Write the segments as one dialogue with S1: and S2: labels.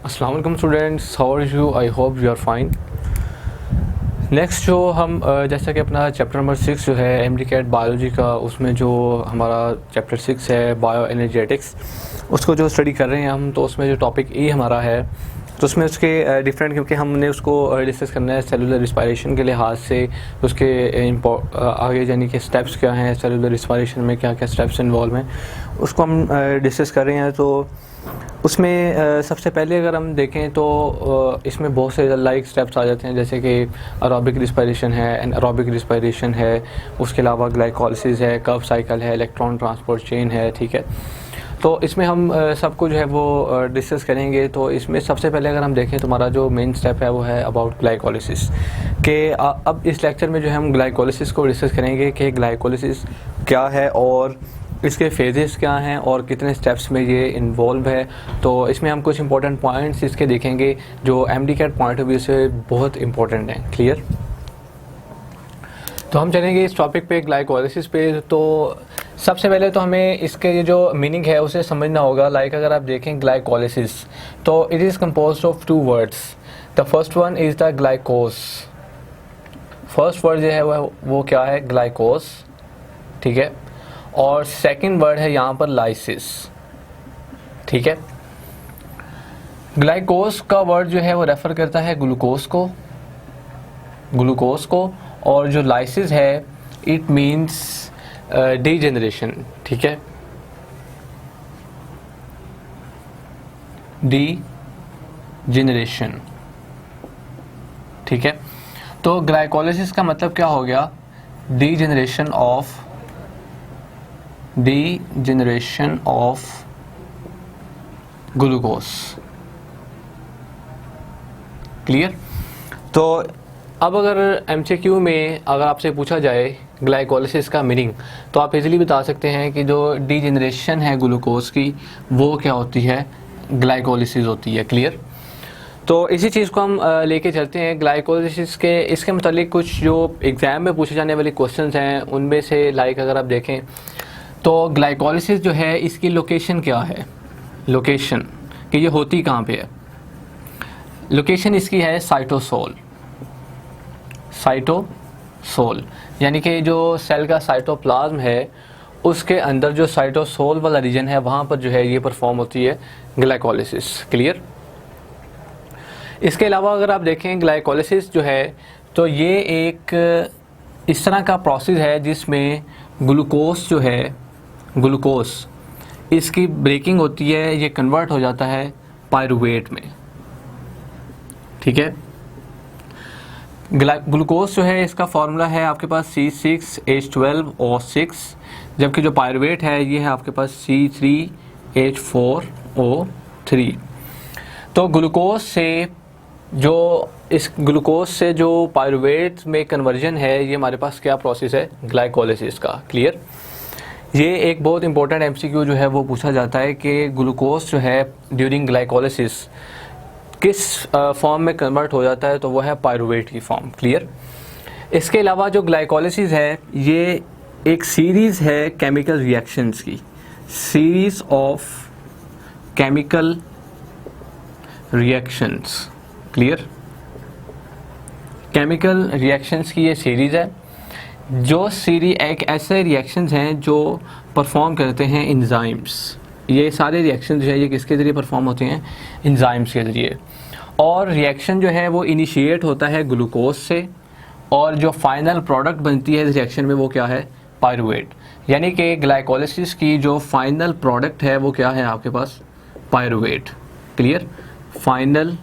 S1: अस्सलाम वालेकुम students, how are you? I hope you are fine. Next जो हम जैसा कि अपना चैप्टर नंबर 6 जो है एमडीकैट बायोलॉजी का, उसमें जो हमारा चैप्टर 6 है बायो एनर्जेटिक्स, उसको जो स्टडी कर रहे हैं हम, तो उसमें जो टॉपिक ई हमारा है, तो उसमें उसके डिफरेंट, क्योंकि हमने उसको डिस्कस करना है सेलुलर रिस्पायरेशन के लिहाज से, उसके आगे यानी कि स्टेप्स क्या हैं, सेलुलर रिस्पायरेशन में क्या क्या स्टेप्स इन्वॉल्व हैं, उसको हम डिस्कस कर रहे हैं। तो उसमें सबसे पहले अगर हम देखें तो इसमें बहुत से लाइक स्टेप्स आ जाते हैं, जैसे कि एरोबिक रिस्पायरेशन है, एनारोबिक रिस्पायरेशन है, उसके अलावा ग्लाइकोलिसिस है, कर्व साइकिल है, इलेक्ट्रॉन ट्रांसपोर्ट चेन है, ठीक है। तो इसमें हम सबको जो है वो डिस्कस करेंगे। तो इसमें सबसे पहले अगर हम देखें तो हमारा जो मेन स्टेप है वो है अबाउट ग्लाइकोलिसिस के। अब इस लेक्चर में जो है हम ग्लाइकोलिसिस को डिस्कस करेंगे कि ग्लाइकोलिसिस क्या है और इसके फेजेस क्या हैं और कितने स्टेप्स में ये इन्वॉल्व है। तो इसमें हम कुछ इंपॉर्टेंट पॉइंट्स इसके देखेंगे जो एमडीकैट पॉइंट ऑफ व्यू से बहुत इंपॉर्टेंट हैं। क्लियर? तो हम चलेंगे इस टॉपिक पे, ग्लाइकोलिसिस पे। तो सबसे पहले तो हमें इसके ये जो मीनिंग है उसे समझना होगा। लाइक अगर आप देखें ग्लाइकोलिसिस, तो it is composed of two words. The first one is the glycose. First word जो है वो क्या है? ग्लाइकोस, ठीक है। और सेकंड वर्ड है यहाँ पर लाइसिस, ठीक है। ग्लाइकोस का वर्ड जो है वो रेफर करता है ग्लूकोज को, और जो लाइसिस है इट मीन्स डीजेनरेशन, ठीक है, डीजेनरेशन, ठीक है। तो ग्लाइकोलिसिस का मतलब क्या हो गया? Degeneration of glucose. क्लियर? तो अब अगर एमसीक्यू में अगर आपसे पूछा जाए ग्लाइकोलिसिस का मीनिंग, तो आप इजीली बता सकते हैं कि जो डीजेनरेशन है ग्लूकोज की वो क्या होती है? ग्लाइकोलिसिस होती है। क्लियर? तो इसी चीज़ को हम लेके चलते हैं ग्लाइकोलिसिस के। इसके मतलब कुछ जो एग्ज़ाम में पूछे जाने वाले क्वेश्चंस हैं उनमें से लाइक अगर आप देखें तो ग्लाइकोलिसिस जो है इसकी लोकेशन क्या है? लोकेशन कि ये होती कहाँ पे है? लोकेशन इसकी है साइटोसोल। यानी कि जो सेल का साइटोप्लाज्म है उसके अंदर जो साइटोसोल वाला रीजन है वहाँ पर जो है ये परफॉर्म होती है ग्लाइकोलिसिस। क्लियर? इसके अलावा अगर आप देखें ग्लाइकोलिसिस जो है तो ये एक इस तरह का प्रोसेस है जिसमें ग्लूकोज इसकी ब्रेकिंग होती है, ये कन्वर्ट हो जाता है पायरूवेट में, ठीक है। ग्लूकोज जो है इसका फार्मूला है आपके पास C6H12O6, जबकि जो पायरूवेट है ये है आपके पास C3H4O3। तो ग्लूकोज से जो पायरूवेट में कन्वर्जन है ये हमारे पास क्या प्रोसेस है? ग्लाइकोलिसिस का। क्लियर? ये एक बहुत इंपॉर्टेंट एमसीक्यू जो है वो पूछा जाता है कि ग्लूकोज जो है ड्यूरिंग ग्लाइकोलिसिस किस फॉर्म में कन्वर्ट हो जाता है, तो वो है पायरूवेट की फॉर्म। क्लियर? इसके अलावा जो ग्लाइकोलिसिस है ये एक सीरीज़ है केमिकल रिएक्शंस की, series of chemical reactions. Clear? Chemical reactions की ये सीरीज़ है, जो एक ऐसे रिएक्शंस हैं जो परफॉर्म करते हैं इंजाइम्स। ये सारे रिएक्शन जो है ये किसके ज़रिए परफॉर्म होते हैं? इंजाइम्स के ज़रिए। और रिएक्शन जो है वो इनिशिएट होता है ग्लूकोज से, और जो फाइनल प्रोडक्ट बनती है इस रिएक्शन में वो क्या है? पायरूवेट। यानी कि ग्लाइकोलिसिस की जो फाइनल प्रोडक्ट है वो क्या है आपके पास? पायरूवेट। क्लियर? Final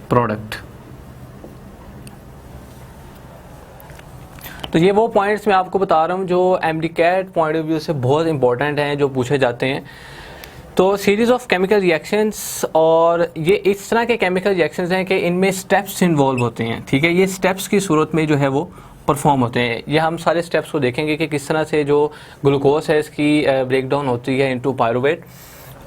S1: product. तो ये वो पॉइंट्स मैं आपको बता रहा हूँ जो एमडीकैट पॉइंट ऑफ व्यू से बहुत इंपॉर्टेंट हैं, जो पूछे जाते हैं। तो सीरीज़ ऑफ केमिकल रिएक्शंस, और ये इस तरह के केमिकल रिएक्शंस हैं कि इनमें स्टेप्स इन्वॉल्व होते हैं, ठीक है। ये स्टेप्स की सूरत में जो है वो परफॉर्म होते हैं। ये हम सारे स्टेप्स को देखेंगे कि किस तरह से जो ग्लूकोज है इसकी ब्रेकडाउन होती है इनटू पायरूवेट।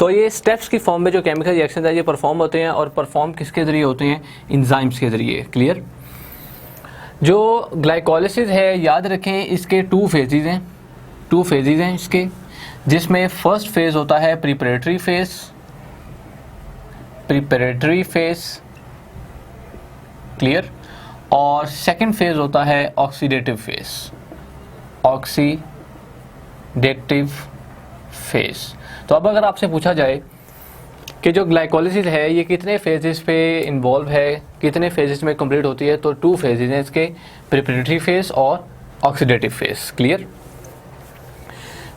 S1: तो ये स्टेप्स की फॉर्म में जो केमिकल रिएक्शंस है ये परफॉर्म होते हैं, और परफॉर्म किसके ज़रिए होते हैं? इंजाइम्स के ज़रिए। क्लियर? जो ग्लाइकोलिसिस है याद रखें इसके टू फेजेस हैं इसके, जिसमें फर्स्ट फेज़ होता है preparatory phase, preparatory phase, clear, और सेकंड फेज होता है ऑक्सीडेटिव फेज, ऑक्सीडेटिव फेज। तो अब अगर आपसे पूछा जाए कि जो ग्लाइकोलिसिस है ये कितने फेजेस पे इन्वॉल्व है, कितने फेजेस में कंप्लीट होती है, तो 2 फेजेस हैं इसके, प्रिपरेटरी फेज और ऑक्सीडेटिव फेज, क्लियर।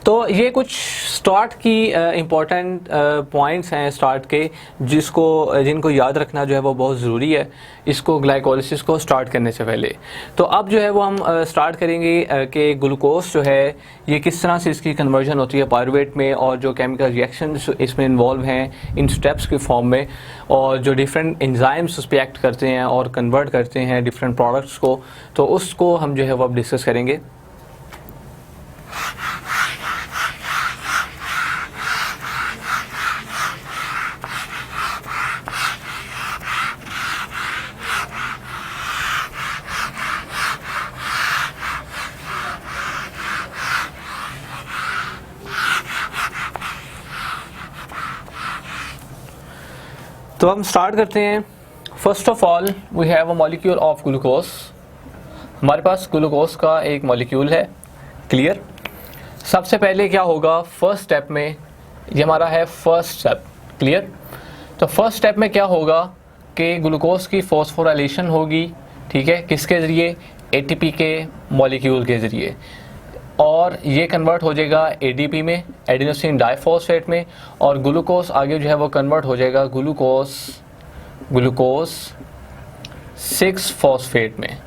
S1: तो ये कुछ स्टार्ट की इम्पॉर्टेंट पॉइंट्स हैं स्टार्ट के, जिनको याद रखना जो है वो बहुत ज़रूरी है इसको ग्लाइकोलिसिस को स्टार्ट करने से पहले। तो अब जो है वो हम स्टार्ट करेंगे कि ग्लूकोज जो है ये किस तरह से इसकी कन्वर्जन होती है पायरूवेट में, और जो केमिकल रिएक्शन इसमें इन्वॉल्व हैं इन स्टेप्स के फॉर्म में, और जो डिफरेंट एंजाइम्स उस पर एक्ट करते हैं और कन्वर्ट करते हैं डिफरेंट प्रोडक्ट्स को, तो उसको हम जो है वो अब डिस्कस करेंगे। तो हम स्टार्ट करते हैं। First of all we have a molecule of glucose. हमारे पास ग्लूकोज का एक मॉलिक्यूल है, क्लियर। सबसे पहले क्या होगा फर्स्ट स्टेप में, ये हमारा है फर्स्ट स्टेप, क्लियर। तो फर्स्ट स्टेप में क्या होगा कि ग्लूकोज की फॉस्फोराइलेशन होगी, ठीक है, किसके ज़रिए, एटीपी के मॉलिक्यूल के ज़रिए, और ये कन्वर्ट हो जाएगा एडीपी में, एडिनोसिन डाइफॉस्फेट में, और ग्लूकोज आगे जो है वो कन्वर्ट हो जाएगा ग्लूकोज 6 फॉस्फेट में,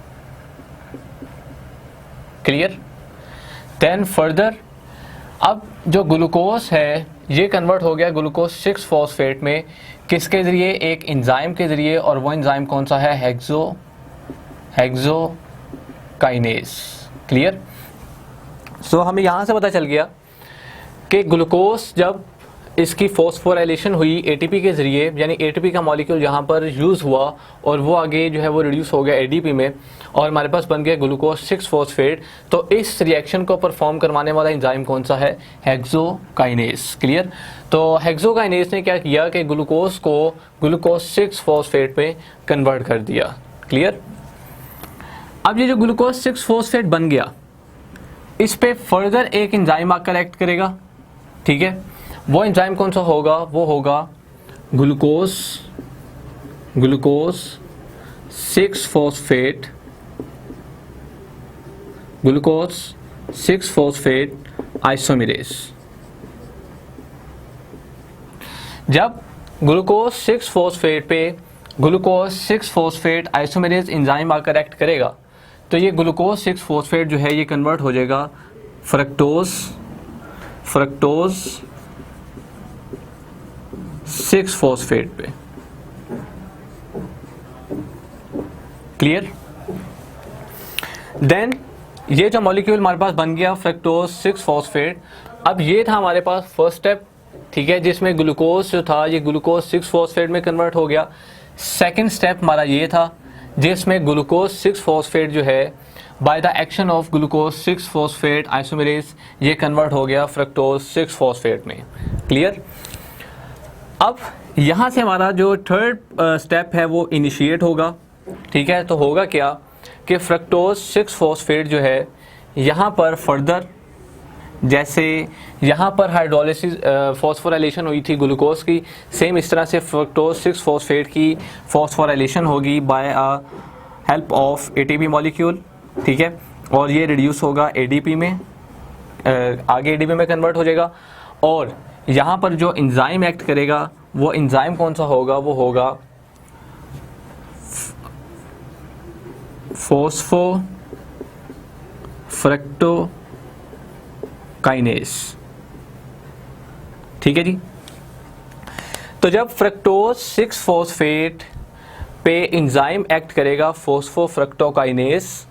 S1: क्लियर। देन फर्दर अब जो ग्लूकोज है ये कन्वर्ट हो गया ग्लूकोज 6 फॉस्फेट में, किसके ज़रिए, एक एंजाइम के ज़रिए, और वो एंजाइम कौन सा है, हेक्सोकाइनेज, क्लियर। सो हमें यहाँ से पता चल गया कि ग्लूकोज जब इसकी फॉस्फोराइलेशन हुई एटीपी के ज़रिए, यानी एटीपी का मॉलिक्यूल यहाँ पर यूज़ हुआ और वो आगे जो है वो रिड्यूस हो गया एडीपी में, और हमारे पास बन गया ग्लूकोज 6 फॉस्फेट। तो इस रिएक्शन को परफॉर्म करवाने वाला एंजाइम कौन सा है, हेक्सोकाइनेज, क्लियर। तो हेक्सोकाइनेज ने क्या किया कि ग्लूकोज को ग्लूकोज 6 फॉस्फेट में कन्वर्ट कर दिया, क्लियर। अब ये जो ग्लूकोज 6 फॉस्फेट बन गया, इस पे फर्दर एक एंजाइम आकर एक्ट करेगा, ठीक है। वो एंजाइम कौन सा होगा, वो होगा ग्लूकोज 6 फॉस्फेट आइसोमेरेज। जब ग्लूकोज 6 फॉस्फेट पे ग्लूकोज 6 फॉस्फेट आइसोमेरेज एंजाइम आकर एक्ट करेगा, तो ये ग्लूकोज 6 फॉस्फेट जो है ये कन्वर्ट हो जाएगा फ्रक्टोज 6 फॉस्फेट पे, क्लियर। देन ये जो मॉलिक्यूल हमारे पास बन गया फ्रक्टोज 6 फॉस्फेट, अब ये था हमारे पास फर्स्ट स्टेप, ठीक है, जिसमें ग्लूकोज जो था ये ग्लूकोज 6 फॉस्फेट में कन्वर्ट हो गया। सेकंड स्टेप हमारा ये था जिसमें ग्लूकोज 6 फॉस्फेट जो है by the action of glucose 6 phosphate isomerase ये कन्वर्ट हो गया फ्रक्टोज 6 फॉस्फेट में, क्लियर। अब यहाँ से हमारा जो थर्ड स्टेप है वो इनिशिएट होगा, ठीक है। तो होगा क्या कि फ्रक्टोज 6 फॉस्फेट जो है यहाँ पर फर्दर, जैसे यहाँ पर हाइड्रोलिसिस फॉस्फोराइलेशन हुई थी ग्लूकोज की, सेम इस तरह से फ्रक्टोज 6 फॉस्फेट की फॉस्फोराइलेशन होगी by help of ATP molecule, ठीक है, और ये रिड्यूस होगा एडीपी में, आगे एडीपी में कन्वर्ट हो जाएगा। और यहाँ पर जो एंजाइम एक्ट करेगा वो एंजाइम कौन सा होगा, वो होगा फॉस्फोफ्रक्टोकाइनेज, ठीक है जी। तो जब फ्रक्टोज 6 फॉस्फेट पे एंजाइम एक्ट करेगा फॉस्फोफ्रक्टोकाइनेज,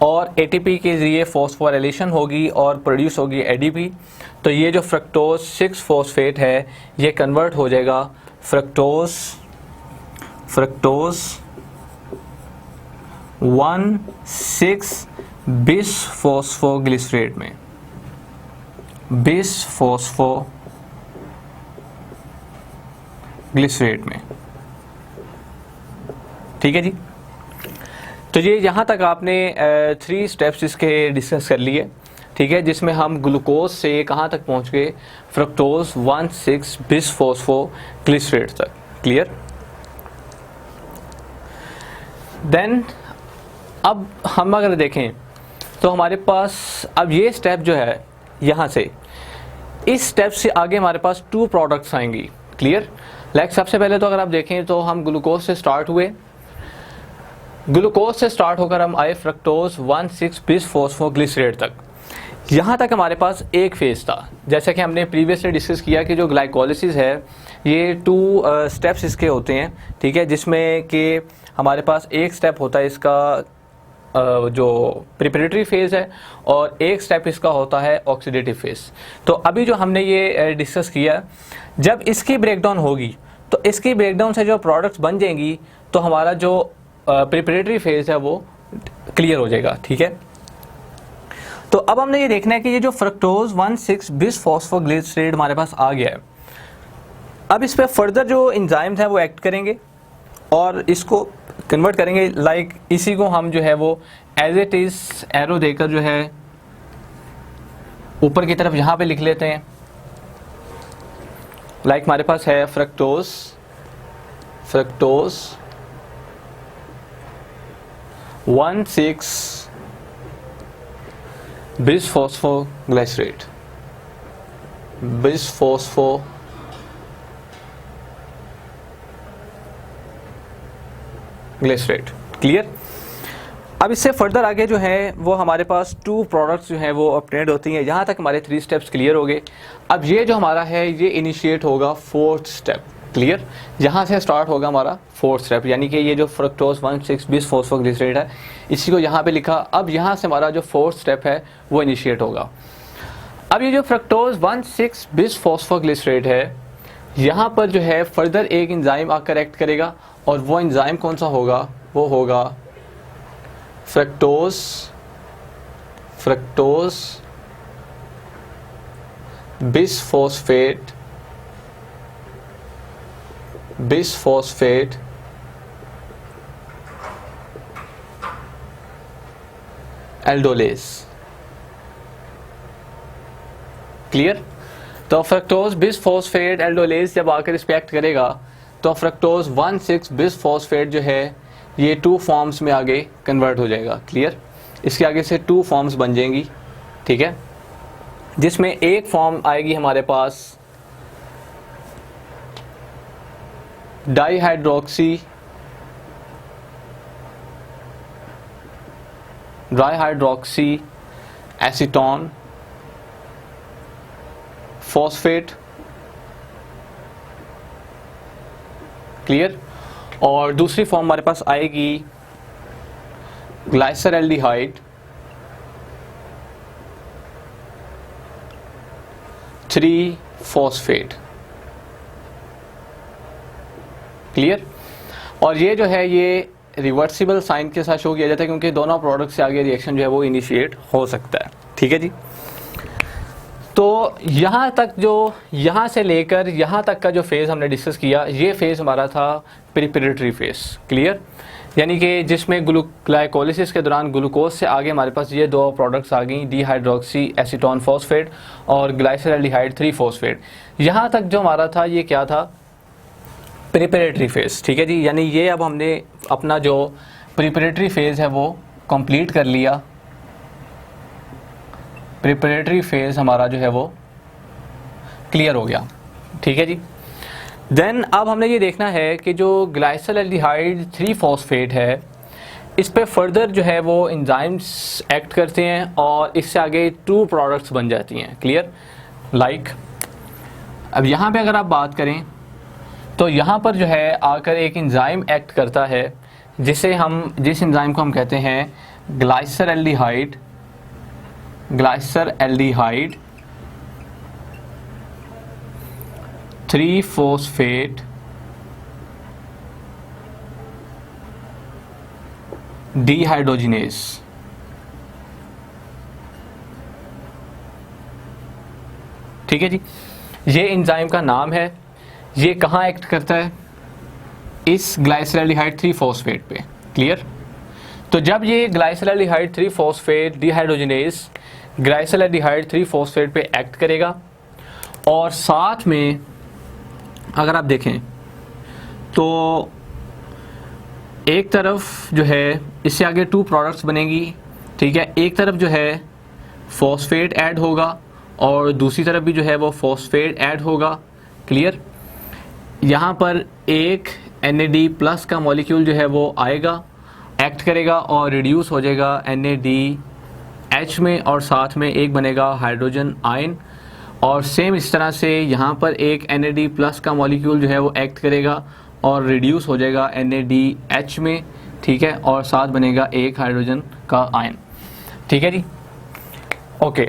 S1: और एटीपी के जरिए फॉस्फोराइलेशन होगी और प्रोड्यूस होगी एडीपी, तो ये जो फ्रक्टोज 6 फॉस्फेट है ये कन्वर्ट हो जाएगा फ्रक्टोज 1,6 बिसफॉस्फोग्लिसरेट में, बिसफॉस्फोग्लिसरेट में, ठीक है जी। तो ये यहाँ तक आपने 3 स्टेप्स इसके डिस्कस कर लिए, ठीक है, जिसमें हम ग्लूकोज से कहाँ तक पहुँच गए, फ्रक्टोज 1,6-बिसफॉस्फोग्लिसरेट तक। क्लियर। देन अब हम अगर देखें तो हमारे पास अब ये स्टेप जो है, यहाँ से इस स्टेप से आगे हमारे पास 2 प्रोडक्ट्स आएंगी। क्लियर। लाइक सबसे पहले तो अगर आप देखें तो हम ग्लूकोज से स्टार्ट हुए, ग्लूकोज से स्टार्ट होकर हम आए फ्रक्टोज 1,6-बिसफॉस्फोग्लिसरेट तक। यहाँ तक हमारे पास एक फेज था, जैसे कि हमने प्रीवियसली डिस्कस किया कि जो ग्लाइकोलिसिस है ये 2 स्टेप्स इसके होते हैं, ठीक है, जिसमें कि हमारे पास एक स्टेप होता है इसका जो प्रिपरेटरी फेज़ है और एक स्टेप इसका होता है ऑक्सीडेटिव फेज़। तो अभी जो हमने ये डिस्कस किया, जब इसकी ब्रेकडाउन होगी तो इसकी ब्रेकडाउन से जो प्रोडक्ट्स बन जाएंगी तो हमारा जो प्रिपरेटरी फेज़ है वो क्लियर हो जाएगा। ठीक है। तो अब हमने ये देखना है कि ये जो फ्रक्टोज 1,6-बिसफॉस्फोग्लिसरेट हमारे पास आ गया है, अब इस पर फर्दर जो एंजाइम्स हैं वो एक्ट करेंगे और इसको कन्वर्ट करेंगे। लाइक इसी को हम जो है वो एज इट इज एरो देकर जो है ऊपर की तरफ यहाँ पे लिख लेते हैं। लाइक हमारे पास है फ्रक्टोज 1,6-बिसफॉस्फोग्लिसरेट, ग्लिसरेट। क्लियर। अब इससे फर्दर आगे जो है वो हमारे पास 2 प्रोडक्ट्स जो हैं वो अपडेट होती हैं। यहाँ तक हमारे 3 स्टेप्स क्लियर हो गए। अब ये जो हमारा है ये इनिशिएट होगा 4th स्टेप। क्लियर। यहाँ से स्टार्ट होगा हमारा 4th स्टेप, यानी कि ये जो फ्रक्टोज 1,6-बिसफॉस्फोग्लिसरेट है इसी को यहाँ पे लिखा। अब यहाँ से हमारा जो 4th स्टेप है वो इनिशिएट होगा। अब ये जो फ्रक्टोज 1,6-बिसफॉस्फोग्लिसरेट है यहाँ पर जो है फर्दर एक एंजाइम आकर एक्ट करेगा और वो एंजाइम कौन सा होगा, वो होगा फ्रक्टोज बिसफॉस्फेट एल्डोलेज। क्लियर। तो फ्रक्टोज बिसफॉस्फेट एल्डोलेज जब आकर इस पे एक्ट करेगा तो फ्रक्टोज 1,6-बिसफॉस्फेट जो है ये 2 फॉर्म्स में आगे कन्वर्ट हो जाएगा। क्लियर। इसके आगे से 2 फॉर्म्स बन जाएंगी। ठीक है, जिसमें एक फॉर्म आएगी हमारे पास डाईहाइड्रोक्सी एसीटोन फॉस्फेट। क्लियर। और दूसरी फॉर्म हमारे पास आएगी ग्लाइसरएल्डिहाइड 3-फॉस्फेट। क्लियर। और ये जो है ये रिवर्सिबल साइन के साथ शो किया जाता है क्योंकि दोनों प्रोडक्ट से आगे रिएक्शन जो है वो इनिशिएट हो सकता है। ठीक है जी। तो यहाँ तक जो यहाँ से लेकर यहाँ तक का जो फेज़ हमने डिस्कस किया, ये फेज़ हमारा था प्रिपरेटरी फेज़। क्लियर। यानी कि जिसमें ग्लाइकोलिसिस के दौरान ग्लूकोज से आगे हमारे पास ये 2 प्रोडक्ट्स आ गई, डीहाइड्रोक्सी एसीटोन फॉस्फेट और ग्लाइसरएल्डिहाइड 3-फॉस्फेट। यहाँ तक जो हमारा था ये क्या था, प्रिपरेटरी फेज़। ठीक है जी। यानी ये अब हमने अपना जो प्रिपरेटरी फेज़ है वो कंप्लीट कर लिया। प्रिपरेटरी फेज़ हमारा जो है वो क्लियर हो गया। ठीक है जी। देन अब हमने ये देखना है कि जो ग्लाइसरएल्डिहाइड 3-फॉस्फेट है इस पे फर्दर जो है वो एंजाइम्स एक्ट करते हैं और इससे आगे 2 प्रोडक्ट्स बन जाती हैं। क्लियर। लाइक अब यहाँ पे अगर आप बात करें तो यहाँ पर जो है आकर एक एंजाइम एक्ट करता है जिस एंजाइम को हम कहते हैं ग्लाइसरएल्डिहाइड 3-फॉस्फेट डिहाइड्रोजिनेज। ठीक है जी। ये एंजाइम का नाम है। ये कहाँ एक्ट करता है, इस ग्लाइसरल्डिहाइड 3 फॉस्फेट पे। क्लियर? तो जब ये glyceraldehyde 3 phosphate dehydrogenase glyceraldehyde 3 phosphate पे एक्ट करेगा और साथ में अगर आप देखें तो एक तरफ जो है इससे आगे 2 प्रोडक्ट्स बनेगी, ठीक है। एक तरफ जो है फॉस्फेट ऐड होगा और दूसरी तरफ भी जो है वो फॉस्फेट ऐड होगा। क्लियर? यहाँ पर एक NAD+ का मॉलिक्यूल जो है वो आएगा, एक्ट करेगा और रिड्यूस हो जाएगा NADH में और साथ में एक बनेगा हाइड्रोजन आयन। और सेम इस तरह से यहाँ पर एक NAD+ का मॉलिक्यूल जो है वो एक्ट करेगा और रिड्यूस हो जाएगा NADH में, ठीक है, और साथ बनेगा एक हाइड्रोजन का आयन। ठीक है जी, ओके।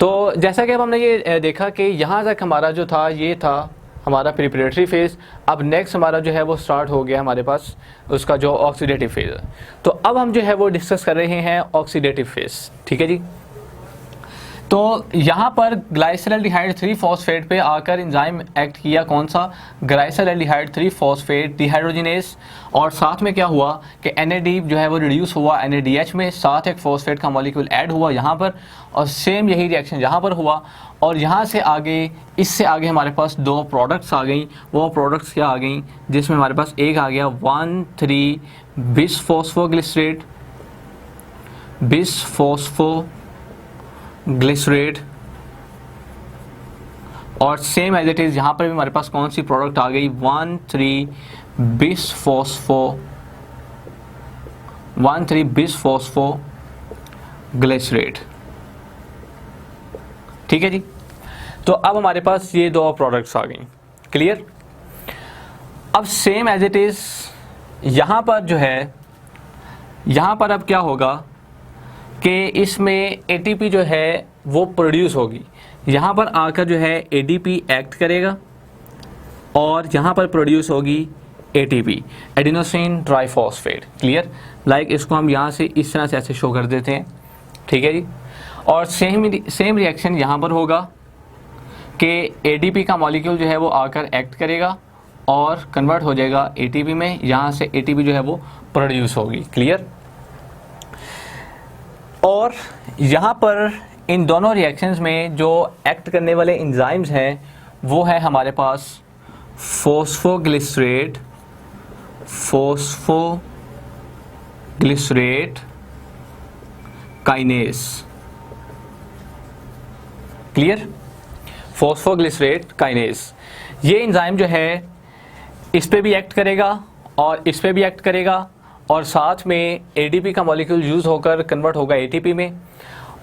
S1: तो जैसा कि अब हमने ये देखा कि यहाँ तक हमारा जो था ये था हमारा प्रिपरेटरी फेज़। अब नेक्स्ट हमारा जो है वो स्टार्ट हो गया हमारे पास उसका जो ऑक्सीडेटिव फेज़ है। तो अब हम जो है वो डिस्कस कर रहे हैं ऑक्सीडेटिव फेज़। ठीक है जी। तो यहाँ पर ग्लाइसरल्डिहाइड 3 फॉस्फेट पे आकर एंजाइम एक्ट किया, कौन सा? ग्लाइसरल्डिहाइड 3 फॉस्फेट डिहाइड्रोजिनेज, और साथ में क्या हुआ कि NAD जो है वो रिड्यूस हुआ NADH में, साथ एक फॉस्फेट का मॉलिक्यूल ऐड हुआ यहाँ पर, और सेम यही रिएक्शन यहाँ पर हुआ। और यहाँ से आगे, इससे आगे हमारे पास 2 प्रोडक्ट्स आ गई। वो प्रोडक्ट्स क्या आ गई? जिसमें हमारे पास एक आ गया 1,3 बिसफॉस्फोग्लिसरेट, बिसफॉस्फोग्लिसरेट, और सेम एज इट इज़ यहाँ पर भी हमारे पास कौन सी प्रोडक्ट आ गई? 1,3 बिसफॉस्फोग्लिसरेट। ठीक है जी। तो अब हमारे पास ये 2 प्रोडक्ट्स आ गई। क्लियर? अब सेम एज इट इज़ यहाँ पर जो है, यहाँ पर अब क्या होगा कि इसमें ATP जो है वो प्रोड्यूस होगी। यहाँ पर आकर जो है ADP एक्ट करेगा और यहाँ पर प्रोड्यूस होगी ATP, adenosine triphosphate. Clear? Like इसको हम यहाँ से इस तरह से ऐसे शो कर देते हैं। ठीक है जी। और सेम रिएक्शन यहाँ पर होगा कि ADP का मॉलिक्यूल जो है वो आकर एक्ट करेगा और कन्वर्ट हो जाएगा ATP में, यहाँ से ATP जो है वो प्रोड्यूस होगी। क्लियर? और यहाँ पर इन दोनों रिएक्शंस में जो एक्ट करने वाले एंजाइम्स हैं वो है हमारे पास phosphoglycerate kinase. Clear? Phosphoglycerate kinase, ये एंजाइम जो है इस पे भी एक्ट करेगा और इस पे भी एक्ट करेगा, और साथ में ADP का मॉलिक्यूल यूज़ होकर कन्वर्ट होगा ATP में।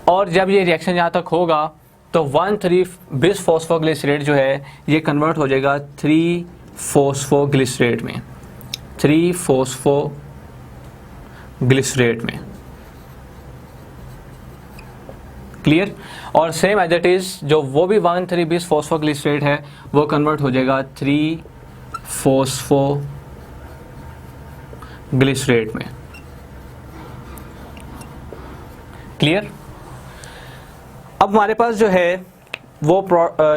S1: और जब ये रिएक्शन यहाँ तक होगा तो 1,3 बिसफॉस्फोग्लिसरेट जो है ये कन्वर्ट हो जाएगा 3 फॉस्फोग्लिसरेट में, 3 फॉस्फोग्लिसरेट में। क्लियर? और सेम एज इट इज़ जो वो भी 1,3 बिसफॉस्फोग्लिसरेट है वो कन्वर्ट हो जाएगा 3 फॉस्फोग्लिसरेट में। क्लियर? अब हमारे पास जो है वो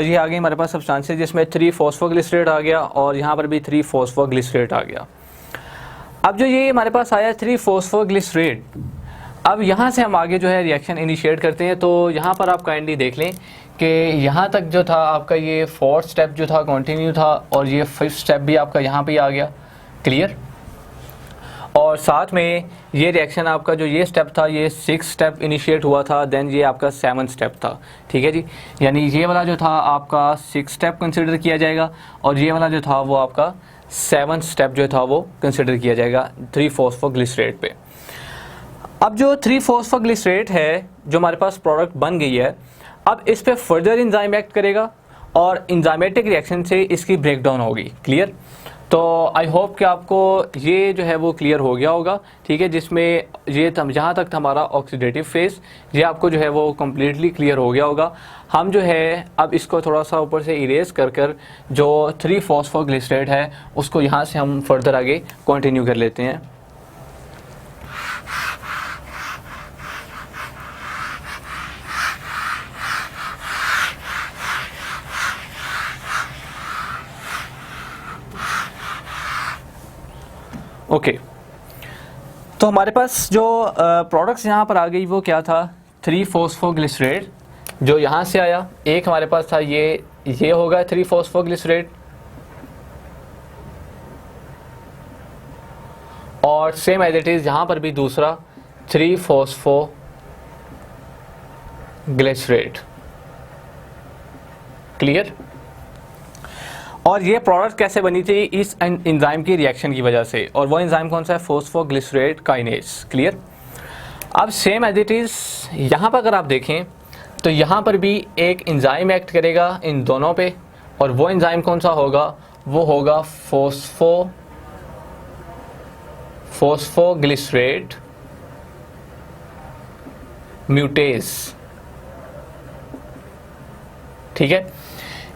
S1: ये आ गई हमारे पास सब्सटेंसेस जिसमें 3 फॉस्फोग्लिसरेट आ गया और यहाँ पर भी 3 फॉस्फोग्लिसरेट आ गया। अब जो ये हमारे पास आया 3 फॉस्फोग्लिसरेट, अब यहाँ से हम आगे जो है रिएक्शन इनिशिएट करते हैं। तो यहाँ पर आप काइंडली देख लें कि यहाँ तक जो था आपका ये 4th स्टेप जो था कंटिन्यू था और ये 5th स्टेप भी आपका यहाँ पे आ गया। क्लियर? और साथ में ये रिएक्शन आपका जो ये स्टेप था ये 6th स्टेप इनिशिएट हुआ था, देन ये आपका 7th स्टेप था। ठीक है जी। यानी ये वाला जो था आपका 6th स्टेप कंसिडर किया जाएगा और ये वाला जो था वो आपका 7th स्टेप जो था वो कंसिडर किया जाएगा 3 फॉस्फोग्लिसरेट पे। अब जो 3 फॉस्फोग्लिसरेट है जो हमारे पास प्रोडक्ट बन गई है, अब इस पे फर्दर एंजाइम एक्ट करेगा और एंजाइमेटिक रिएक्शन से इसकी ब्रेकडाउन होगी। क्लियर? तो आई होप कि आपको ये जो है वो क्लियर हो गया होगा। ठीक है, जिसमें ये जहाँ तक हमारा ऑक्सीडेटिव फेस ये आपको जो है वो कम्प्लीटली क्लियर हो गया होगा। हम जो है अब इसको थोड़ा सा ऊपर से इरेज कर जो 3 फॉस्फोग्लिसरेट है उसको यहाँ से हम फर्दर आगे कंटिन्यू कर लेते हैं। ओके, तो हमारे पास जो प्रोडक्ट्स यहाँ पर आ गई वो क्या था, 3-फॉस्फोग्लिसरेट जो यहाँ से आया, एक हमारे पास था ये होगा 3-फॉस्फोग्लिसरेट, और सेम एज इट इज़ यहाँ पर भी दूसरा 3-फॉस्फोग्लिसरेट। क्लियर। और ये प्रोडक्ट कैसे बनी थी, इस एंजाइम की रिएक्शन की वजह से, और वो एंजाइम कौन सा है, फॉस्फोग्लिसरेट काइनेज। क्लियर। अब सेम एज इट इज़ यहाँ पर अगर आप देखें तो यहाँ पर भी एक एंजाइम एक्ट करेगा इन दोनों पे, और वो एंजाइम कौन सा होगा, वो होगा फॉस्फोग्लिसरेट म्यूटेज। ठीक है,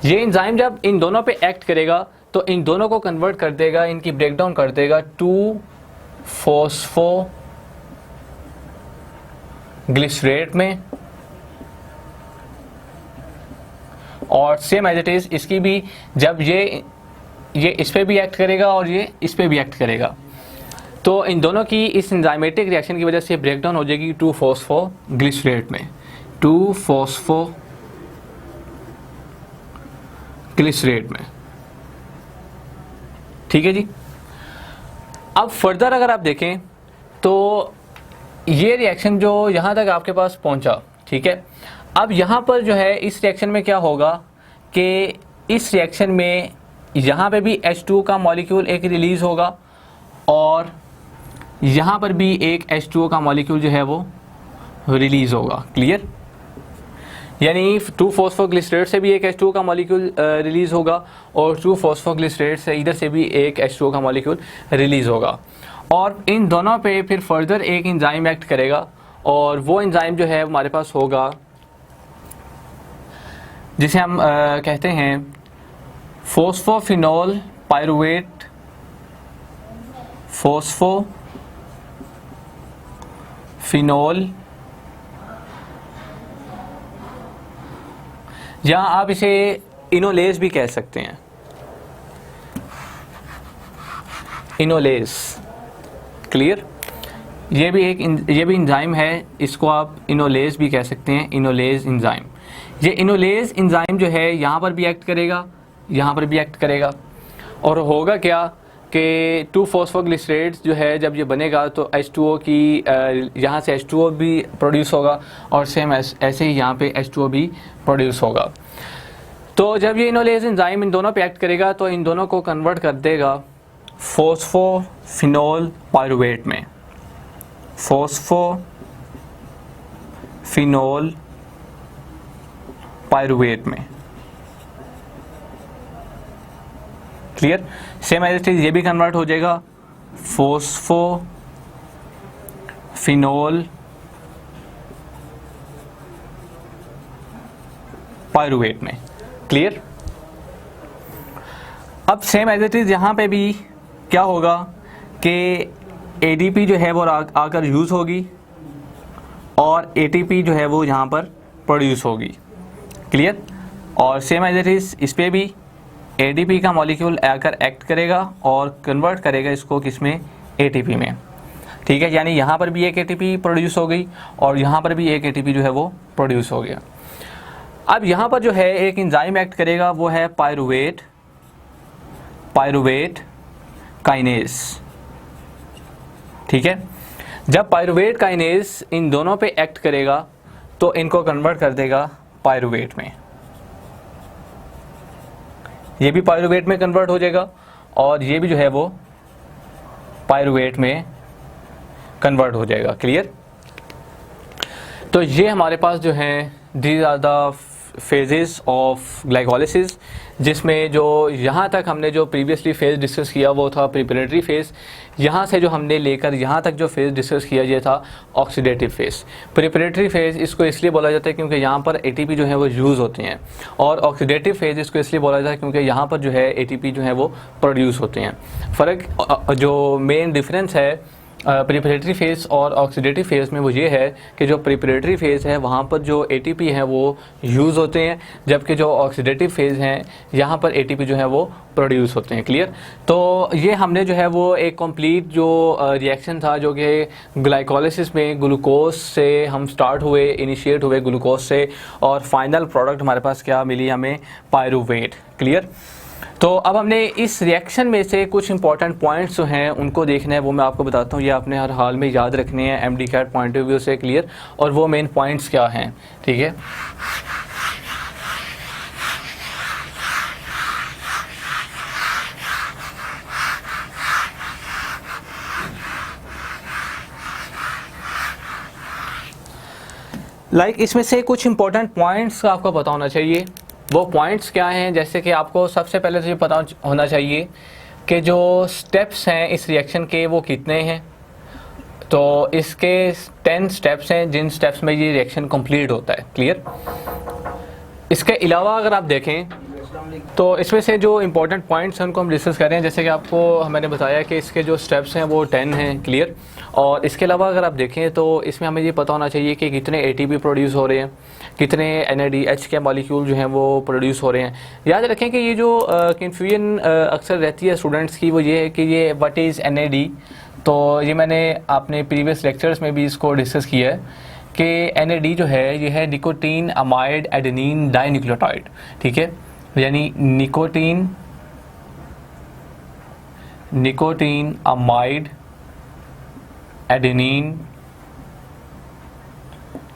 S1: ये एंजाइम जब इन दोनों पे एक्ट करेगा तो इन दोनों को कन्वर्ट कर देगा, इनकी ब्रेकडाउन कर देगा 2-फॉस्फोग्लिसरेट में, और सेम एज इट इज इसकी भी जब ये इस पे भी एक्ट करेगा और ये इस पे भी एक्ट करेगा, तो इन दोनों की इस एंजाइमेटिक रिएक्शन की वजह से ब्रेकडाउन हो जाएगी 2-फॉस्फोग्लिसरेट में, 2-फॉस्फोग्लिसरेट में। ठीक है जी। अब फर्दर अगर आप देखें तो ये रिएक्शन जो यहाँ तक आपके पास पहुँचा, ठीक है, अब यहाँ पर जो है इस रिएक्शन में क्या होगा कि इस रिएक्शन में यहाँ पे भी H2O का मॉलिक्यूल एक रिलीज़ होगा, और यहाँ पर भी एक H2O का मॉलिक्यूल जो है वो रिलीज़ होगा। क्लियर। यानी 2-फॉस्फोग्लिसरेट से भी एक H2O का मॉलिक्यूल रिलीज़ होगा, और 2-फॉस्फोग्लिसरेट से इधर से भी एक H2O का मॉलिक्यूल रिलीज़ होगा, और इन दोनों पे फिर फर्दर एक एंजाइम एक्ट करेगा, और वो एंजाइम जो है हमारे पास होगा जिसे हम कहते हैं फॉस्फोफिनोल पायरुवेट, फॉस्फोफिनोल, या आप इसे इनोलेज भी कह सकते हैं, इनोलेज। क्लियर। ये भी एंजाइम है, इसको आप इनोलेज भी कह सकते हैं, इनोलेज एंजाइम। ये इनोलेज एंजाइम जो है यहाँ पर भी एक्ट करेगा, यहाँ पर भी एक्ट करेगा, और होगा क्या कि 2-फॉस्फोग्लिसरेट जो है जब ये बनेगा तो H2O की यहाँ से H2O भी प्रोड्यूस होगा, और सेम ऐसे ही यहाँ पे H2O भी प्रोड्यूस होगा। तो जब ये इनोलेज एंजाइम इन दोनों पे एक्ट करेगा तो इन दोनों को कन्वर्ट कर देगा फॉस्फोफिनोल पायरुवेट में, फॉस्फोफिनोल पायरुवेट में। Clear. Same as it is ये भी कन्वर्ट हो जाएगा फॉस्फोफिनोल पायरुवेट में। क्लियर। अब सेम एज इट इज यहाँ पे भी क्या होगा कि ADP जो है वो आकर यूज़ होगी, और ATP जो है वो यहाँ पर प्रोड्यूस होगी। क्लियर। और सेम एज इट इज इस पे भी ADP का मॉलिक्यूल आकर एक्ट करेगा और कन्वर्ट करेगा इसको किसमें, ATP में। ठीक है, यानी यहाँ पर भी एक ATP प्रोड्यूस हो गई, और यहाँ पर भी एक ATP जो है वो प्रोड्यूस हो गया। अब यहाँ पर जो है एक एंजाइम एक्ट करेगा, वो है पायरुवेट काइनेज। ठीक है, जब पायरुवेट काइनेज इन दोनों पे एक्ट करेगा तो इनको कन्वर्ट कर देगा पायरुवेट में, ये भी पायरुवेट में कन्वर्ट हो जाएगा, और ये भी जो है वो पायरुवेट में कन्वर्ट हो जाएगा। क्लियर। तो ये हमारे पास जो है these are the phases of glycolysis, जिसमें जो यहाँ तक हमने जो प्रीवियसली फेज़ डिस्कस किया वो था प्रिपरेटरी फेज़। यहाँ से जो हमने लेकर यहाँ तक जो फेज़ डिस्कस किया ये था ऑक्सीडेटिव फेज़। प्रिपरेटरी फेज़ इसको इसलिए बोला जाता है क्योंकि यहाँ पर ATP जो है वो यूज़ होते हैं, और ऑक्सीडेटिव फेज़ इसको इसलिए बोला जाता है क्योंकि यहाँ पर जो है ATP जो है वो प्रोड्यूस होते हैं। फ़र्क जो मेन डिफरेंस है प्रिपरेटरी फेज़ और ऑक्सीडेटिव फेज़ में वो ये है कि जो प्रिपरेटरी फेज़ है वहाँ पर जो एटीपी हैं वो यूज़ होते हैं, जबकि जो ऑक्सीडेटिव फेज़ हैं यहाँ पर एटीपी जो है वो प्रोड्यूस होते हैं। क्लियर। तो ये हमने जो है वो एक कंप्लीट जो रिएक्शन था जो कि ग्लाइकोलिसिस में ग्लूकोज से हम स्टार्ट हुए, इनिशिएट हुए ग्लूकोज से, और फाइनल प्रोडक्ट हमारे पास क्या मिली हमें, पायरूवेट। क्लियर। तो अब हमने इस रिएक्शन में से कुछ इंपॉर्टेंट पॉइंट्स जो हैं उनको देखना है, वो मैं आपको बताता हूँ। ये आपने हर हाल में याद रखने हैं एमडीकैट पॉइंट ऑफ व्यू से। क्लियर। और वो मेन पॉइंट्स क्या हैं, ठीक है। इसमें से कुछ इंपॉर्टेंट पॉइंट्स आपको पता होना चाहिए। वो पॉइंट्स क्या हैं, जैसे कि आपको सबसे पहले तो ये पता होना चाहिए कि जो स्टेप्स हैं इस रिएक्शन के वो कितने हैं। तो इसके 10 स्टेप्स हैं जिन स्टेप्स में ये रिएक्शन कंप्लीट होता है। क्लियर। इसके अलावा अगर आप देखें तो इसमें से जो इंपॉर्टेंट पॉइंट्स हैं उनको हम डिस्कस कर रहे हैं। जैसे कि आपको मैंने बताया कि इसके जो स्टेप्स हैं वो 10 हैं। क्लियर। और इसके अलावा अगर आप देखें तो इसमें हमें ये पता होना चाहिए कि कितने एटीपी प्रोड्यूस हो रहे हैं, कितने NADH के मॉलिक्यूल जो हैं वो प्रोड्यूस हो रहे हैं। याद रखें कि ये जो कन्फ्यूजन अक्सर रहती है स्टूडेंट्स की, वो ये है कि ये व्हाट इज़ NAD। तो ये मैंने अपने प्रीवियस लेक्चर्स में भी इसको डिस्कस किया है कि NAD जो है ये है निकोटीन अमाइड एडेनिन डाइन्यूक्लियोटाइड। ठीक है, यानी nicotine amide adenine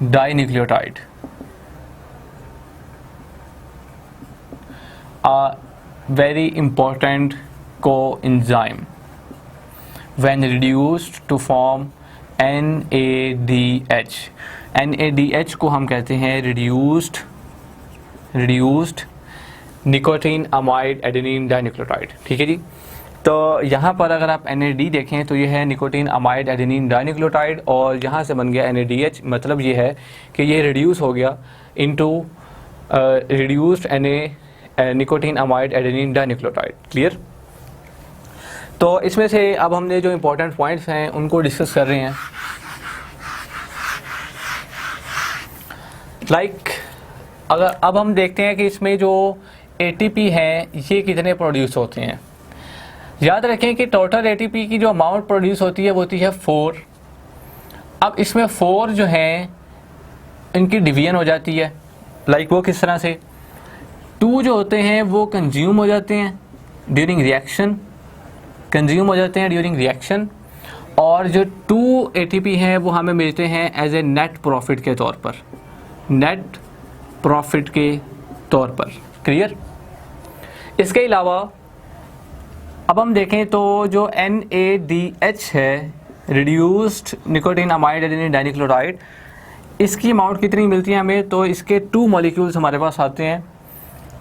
S1: dinucleotide a very important coenzyme when reduced to form NADH। NADH को हम कहते हैं reduced nicotine amide adenine dinucleotide. ठीक है जी। तो यहाँ पर अगर आप NAD देखें तो ये है निकोटीन अमाइड एडेनिन डाइन्यूक्लियोटाइड, और यहाँ से बन गया NADH। मतलब ये है कि ये रिड्यूस हो गया into reduced nicotine amide adenine dinucleotide. Clear. तो इसमें से अब हमने जो इंपॉर्टेंट पॉइंट्स हैं उनको डिस्कस कर रहे हैं। अगर अब हम देखते हैं कि इसमें जो ATP हैं ये कितने प्रोड्यूस होते हैं। याद रखें कि टोटल ATP की जो अमाउंट प्रोड्यूस होती है वो होती है 4। अब इसमें 4 जो हैं इनकी डिवीजन हो जाती है। वो किस तरह से, 2 जो होते हैं वो कंज्यूम हो जाते हैं ड्यूरिंग रिएक्शन, और जो 2 ATP हैं वो हमें मिलते हैं एज ए नेट प्रॉफिट के तौर पर। क्लियर। इसके अलावा अब हम देखें तो जो NADH है, reduced nicotine amide adenine dinucleotide, इसकी अमाउंट कितनी मिलती है हमें, तो इसके 2 मॉलिक्यूल्स हमारे पास आते हैं।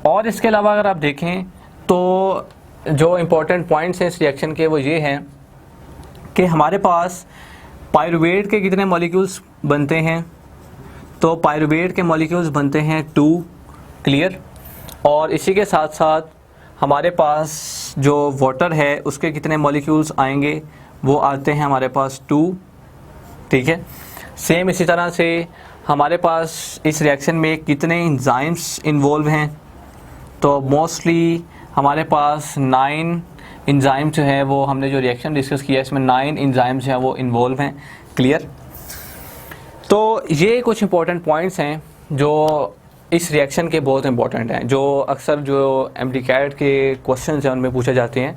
S1: और इसके अलावा अगर आप देखें तो जो इम्पोर्टेंट पॉइंट्स हैं इस रिएक्शन के वो ये हैं कि हमारे पास पायरूवेट के कितने मॉलिक्यूल्स बनते हैं, तो पायरूवेट के मॉलिक्यूल्स बनते हैं 2। क्लियर। और इसी के साथ साथ हमारे पास जो वाटर है उसके कितने मॉलिक्यूल्स आएंगे, वो आते हैं हमारे पास 2। ठीक है। सेम इसी तरह से हमारे पास इस रिएक्शन में कितने एंजाइम्स इन्वॉल्व हैं, तो मोस्टली हमारे पास 9 एंजाइम जो है वो, हमने जो रिएक्शन डिस्कस किया इसमें 9 एंजाइम्स हैं वो इन्वॉल्व हैं। क्लियर। तो ये कुछ इंपॉर्टेंट पॉइंट्स हैं जो इस रिएक्शन के बहुत इंपॉर्टेंट हैं, जो अक्सर जो MDCAT के क्वेश्चंस हैं उनमें पूछे जाते हैं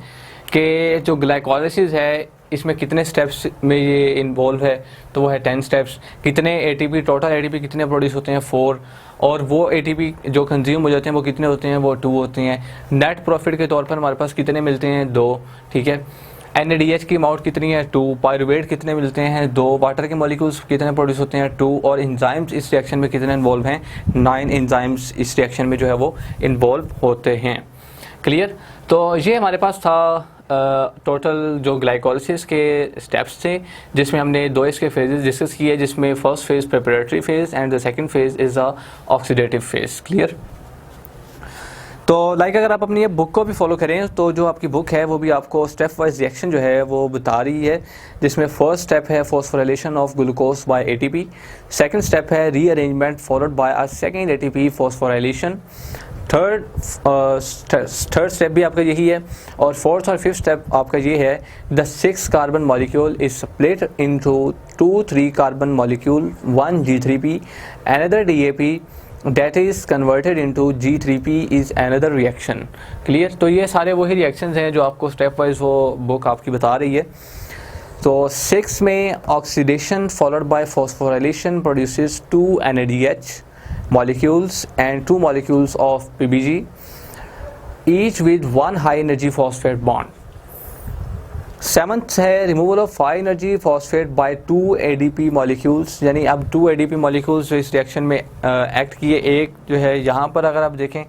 S1: कि जो ग्लाइकोलिसिस है इसमें कितने स्टेप्स में ये इन्वॉल्व है, तो वो है 10 स्टेप्स। कितने ATP, टोटल ATP कितने प्रोड्यूस होते हैं 4, और वो ATP जो कंज्यूम हो जाते हैं वो कितने होते हैं, वो 2 होते हैं। नेट प्रॉफिट के तौर पर हमारे पास कितने मिलते हैं, 2। ठीक है। NADH की अमाउंट कितनी है, 2। पायरूवेट कितने मिलते हैं, 2। वाटर के मॉलिक्यूल्स कितने प्रोड्यूस होते हैं, 2। और एंजाइम्स इस रिएक्शन में कितने इन्वॉल्व हैं, 9 एंजाइम्स इस रिएक्शन में जो है वो इन्वॉल्व होते हैं। क्लियर। तो ये हमारे पास था टोटल जो ग्लाइकोलिसिस के स्टेप्स थे, जिसमें हमने 2 इसके फेजेस डिस्कस किए, जिसमें first phase preparatory phase and the second phase is a oxidative phase. Clear. तो लाइक अगर आप अपनी ये बुक को भी फॉलो करें तो जो आपकी बुक है वो भी आपको स्टेप वाइज रिएक्शन जो है वो बता रही है, जिसमें फर्स्ट स्टेप है phosphorylation of glucose by ATP, second step है rearrangement followed by a second ATP phosphorylation, third step भी आपका यही है, और फोर्थ और फिफ्थ स्टेप आपका ये है the 6 carbon molecule is split into 2-3 carbon molecule 1 G3P, another DAP that is converted into G3P is another reaction। Clear. तो ये सारे वही रिएक्शंस हैं जो आपको स्टेप वाइज वो बुक आपकी बता रही है। तो 6 में oxidation followed by phosphorylation produces 2 NADH molecules and 2 molecules of PBG, each with 1 high energy phosphate bond। 7th है removal of high energy phosphate bye 2 ADP molecules, यानी अब 2 ADP मॉलिक्यूल्स जो इस रिएक्शन में एक्ट किए, एक जो है यहाँ पर अगर आप देखें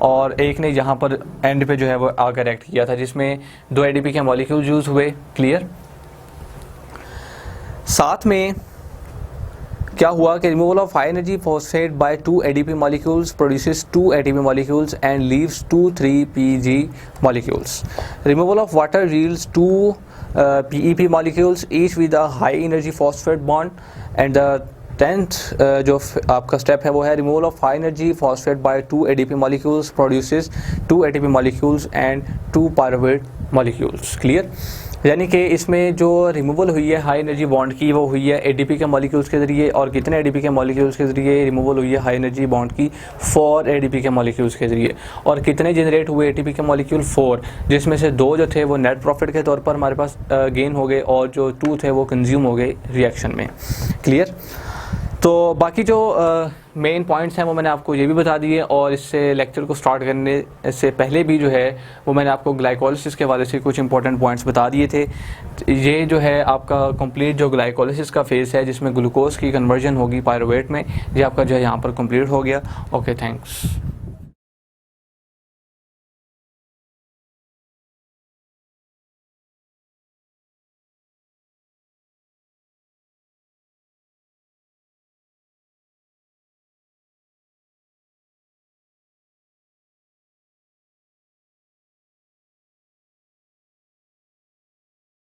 S1: और एक ने यहाँ पर एंड पे जो है वो आकर एक्ट किया था, जिसमें 2 ADP के मॉलिक्यूल यूज हुए। क्लियर। साथ में क्या हुआ कि removal of high energy phosphate bye 2 ADP molecules produces 2 ATP molecules and leaves 2-3 PG molecules. Removal of water yields 2 PEP molecules each with a high energy phosphate bond. And the 10th जो आपका step है वो है removal of high energy phosphate bye 2 ADP molecules produces 2 ATP molecules and 2 pyruvate molecules. Clear. यानी कि इसमें जो removal हुई है हाई एनर्जी बॉन्ड की वो हुई है ADP के मॉलिक्यूल्स के ज़रिए, और कितने ADP के मॉलिक्यूल्स के ज़रिए रिमूवल हुई है हाई एनर्जी बॉन्ड की 4 ADP के मॉलिक्यूल्स के ज़रिए। और कितने जनरेट हुए ATP के मॉलिक्यूल 4, जिसमें से 2 जो थे वो नेट प्रॉफिट के तौर पर हमारे पास गेन हो गए, और जो 2 थे वो कंज्यूम हो गए रिएक्शन में। क्लियर। तो बाकी जो मेन पॉइंट्स हैं वो मैंने आपको ये भी बता दिए, और इससे लेक्चर को स्टार्ट करने से पहले भी जो है वो मैंने आपको ग्लाइकोलिसिस के हवाले से कुछ इंपॉर्टेंट पॉइंट्स बता दिए थे। ये जो है आपका कंप्लीट जो ग्लाइकोलिसिस का फेज़ है जिसमें ग्लूकोज की कन्वर्जन होगी पायरुवेट में, ये आपका जो है यहाँ पर कंप्लीट हो गया। Okay, thanks.